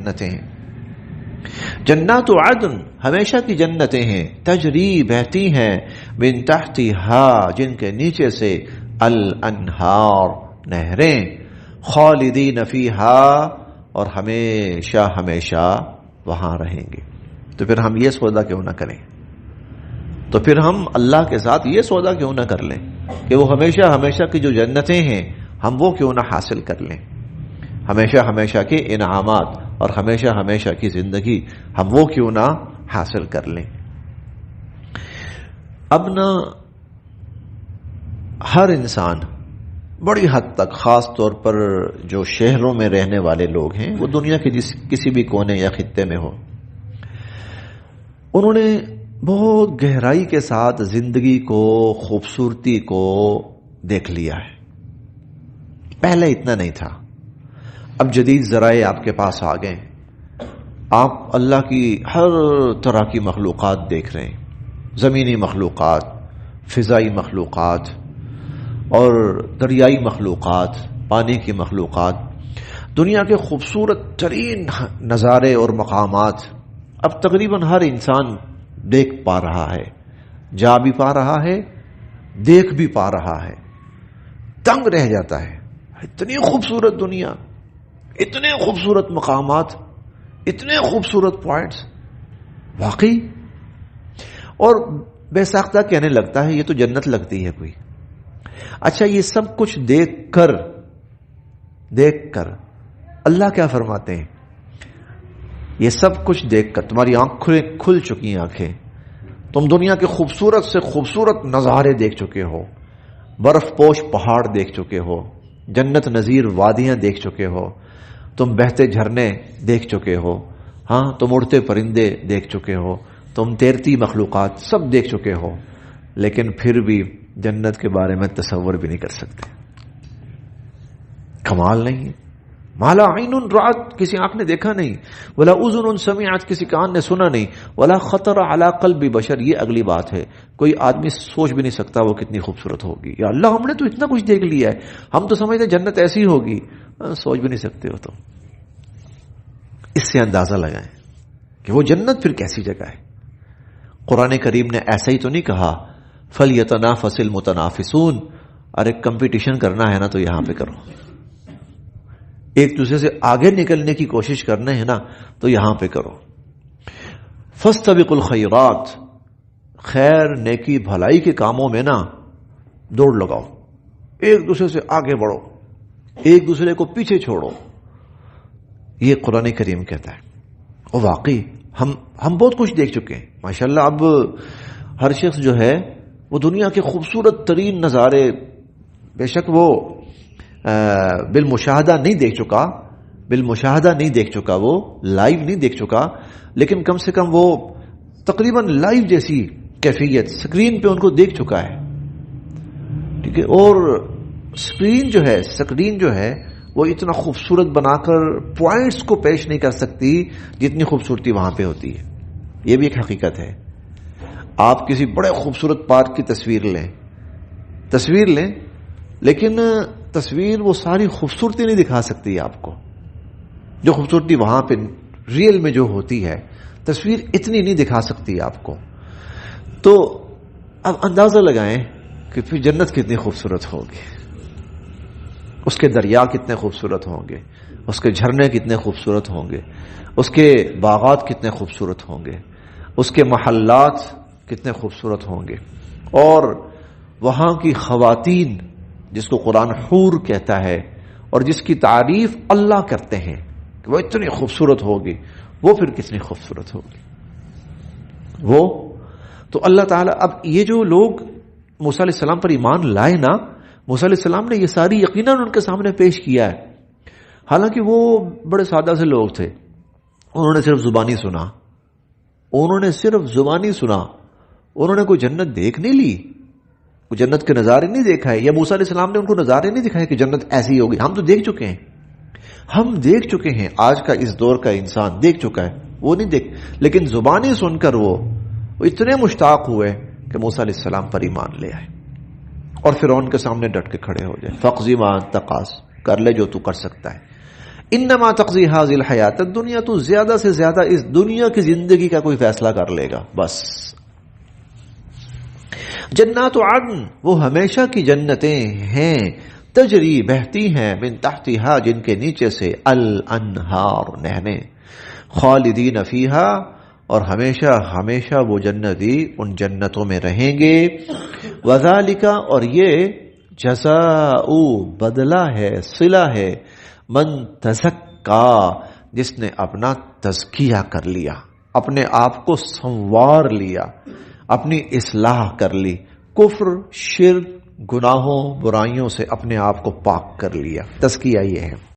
جنتیں ہیں. جنات عدن ہمیشہ کی جنتیں ہیں، تجری بہتی ہیں، من تحتها جن کے نیچے سے الانہار نہریں، خالدین فیہا اور ہمیشہ ہمیشہ وہاں رہیں گے. تو پھر ہم یہ سودا کیوں نہ کریں؟ تو پھر ہم اللہ کے ساتھ یہ سودا کیوں نہ کر لیں کہ وہ ہمیشہ ہمیشہ کی جو جنتیں ہیں ہم وہ کیوں نہ حاصل کر لیں، ہمیشہ ہمیشہ کے انعامات اور ہمیشہ ہمیشہ کی زندگی ہم وہ کیوں نہ حاصل کر لیں. اب نہ ہر انسان بڑی حد تک، خاص طور پر جو شہروں میں رہنے والے لوگ ہیں، وہ دنیا کے کسی بھی کونے یا خطے میں ہو، انہوں نے بہت گہرائی کے ساتھ زندگی کو، خوبصورتی کو دیکھ لیا ہے. پہلے اتنا نہیں تھا. اب جدید ذرائع آپ کے پاس آ گئے، آپ اللہ کی ہر طرح کی مخلوقات دیکھ رہے ہیں، زمینی مخلوقات، فضائی مخلوقات اور دریائی مخلوقات، پانی کی مخلوقات، دنیا کے خوبصورت ترین نظارے اور مقامات اب تقریباً ہر انسان دیکھ پا رہا ہے، جا بھی پا رہا ہے، دیکھ بھی پا رہا ہے. دنگ رہ جاتا ہے، اتنی خوبصورت دنیا، اتنے خوبصورت مقامات، اتنے خوبصورت پوائنٹس، واقعی. اور بے ساختہ کہنے لگتا ہے یہ تو جنت لگتی ہے کوئی. اچھا، یہ سب کچھ دیکھ کر اللہ کیا فرماتے ہیں؟ یہ سب کچھ دیکھ کر تمہاری آنکھیں کھل چکی ہیں، آنکھیں، تم دنیا کے خوبصورت سے خوبصورت نظارے دیکھ چکے ہو، برف پوش پہاڑ دیکھ چکے ہو، جنت نظیر وادیاں دیکھ چکے ہو، تم بہتے جھرنے دیکھ چکے ہو، ہاں تم اڑتے پرندے دیکھ چکے ہو، تم تیرتی مخلوقات سب دیکھ چکے ہو، لیکن پھر بھی جنت کے بارے میں تصور بھی نہیں کر سکتے. کمال نہیں ہے؟ مالا عین رات، کسی آنکھ نے دیکھا نہیں، ولا اذن سمعت، کسی کان نے سنا نہیں، ولا خطر علی قلب بشر. یہ اگلی بات ہے، کوئی آدمی سوچ بھی نہیں سکتا وہ کتنی خوبصورت ہوگی. یا اللہ، ہم نے تو اتنا کچھ دیکھ لیا ہے، ہم تو سمجھتے جنت ایسی ہوگی. سوچ بھی نہیں سکتے ہو. تو اس سے اندازہ لگائیں کہ وہ جنت پھر کیسی جگہ ہے. قرآن کریم نے ایسا ہی تو نہیں کہا فَلْيَتَنَافَسِ الْمُتَنَافِسُونَ، ارے کمپٹیشن کرنا ہے نا تو یہاں پہ کرو، ایک دوسرے سے آگے نکلنے کی کوشش کرنا ہے نا تو یہاں پہ کرو. فَاسْتَبِقُوا الْخَيْرَاتِ، خیر نیکی بھلائی کے کاموں میں نا دوڑ لگاؤ، ایک دوسرے سے آگے بڑھو، ایک دوسرے کو پیچھے چھوڑو. یہ قرآن کریم کہتا ہے. اور واقعی ہم بہت کچھ دیکھ چکے ہیں ماشاءاللہ. اب ہر شخص جو ہے وہ دنیا کے خوبصورت ترین نظارے بے شک وہ بالمشاہدہ نہیں دیکھ چکا، وہ لائیو نہیں دیکھ چکا، لیکن کم سے کم وہ تقریباً لائیو جیسی کیفیت اسکرین پہ ان کو دیکھ چکا ہے. ٹھیک ہے. اور اسکرین جو ہے وہ اتنا خوبصورت بنا کر پوائنٹس کو پیش نہیں کر سکتی جتنی خوبصورتی وہاں پہ ہوتی ہے. یہ بھی ایک حقیقت ہے. آپ کسی بڑے خوبصورت پارک کی تصویر لیں لیکن تصویر وہ ساری خوبصورتی نہیں دکھا سکتی آپ کو. جو خوبصورتی وہاں پہ ریئل میں جو ہوتی ہے تصویر اتنی نہیں دکھا سکتی آپ کو. تو اب اندازہ لگائیں کہ پھر جنت کتنی خوبصورت ہوگی، اس کے دریا کتنے خوبصورت ہوں گے، اس کے جھرنے کتنے خوبصورت ہوں گے، اس کے باغات کتنے خوبصورت ہوں گے، اس کے محلات کتنے خوبصورت ہوں گے. اور وہاں کی خواتین جس کو قرآن حور کہتا ہے اور جس کی تعریف اللہ کرتے ہیں کہ وہ اتنی خوبصورت ہوگی، وہ پھر کتنی خوبصورت ہوگی. وہ تو اللہ تعالیٰ، اب یہ جو لوگ موسیٰ علیہ السلام پر ایمان لائے نا، موسیٰ علیہ السلام نے یہ ساری یقیناً ان کے سامنے پیش کیا ہے. حالانکہ وہ بڑے سادہ سے لوگ تھے، انہوں نے صرف زبانی سنا، انہوں نے کوئی جنت دیکھ نہیں لی، کوئی جنت کے نظارے نہیں دیکھا ہے، یا موسیٰ علیہ السلام نے ان کو نظارے نہیں دکھائے کہ جنت ایسی ہوگی. ہم تو دیکھ چکے ہیں، آج کا اس دور کا انسان دیکھ چکا ہے، وہ نہیں دیکھ، لیکن زبانی سن کر وہ اتنے مشتاق ہوئے کہ موسیٰ علیہ السلام پر ایمان لے آئے اور فرعون کے سامنے ڈٹ کے کھڑے ہو جائے. فَاقْضِ مَا أَنْتَ قَاضٍ، کر لے جو تو کر سکتا ہے. انما تقضی هذه الحیات الدنیا، تو زیادہ سے زیادہ اس دنیا کی زندگی کا کوئی فیصلہ کر لے گا بس. جنات عدن، وہ ہمیشہ کی جنتیں ہیں، تجری بہتی ہیں، من تحتها جن کے نیچے سے، الانہار نہریں، خالدین فیہا، اور ہمیشہ ہمیشہ وہ جنتی ان جنتوں میں رہیں گے. وذالک، اور یہ جزاء بدلہ ہے، صلہ ہے، من تزکا، جس نے اپنا تزکیہ کر لیا، اپنے آپ کو سنوار لیا، اپنی اصلاح کر لی، کفر، شرک، گناہوں، برائیوں سے اپنے آپ کو پاک کر لیا. تزکیہ یہ ہے.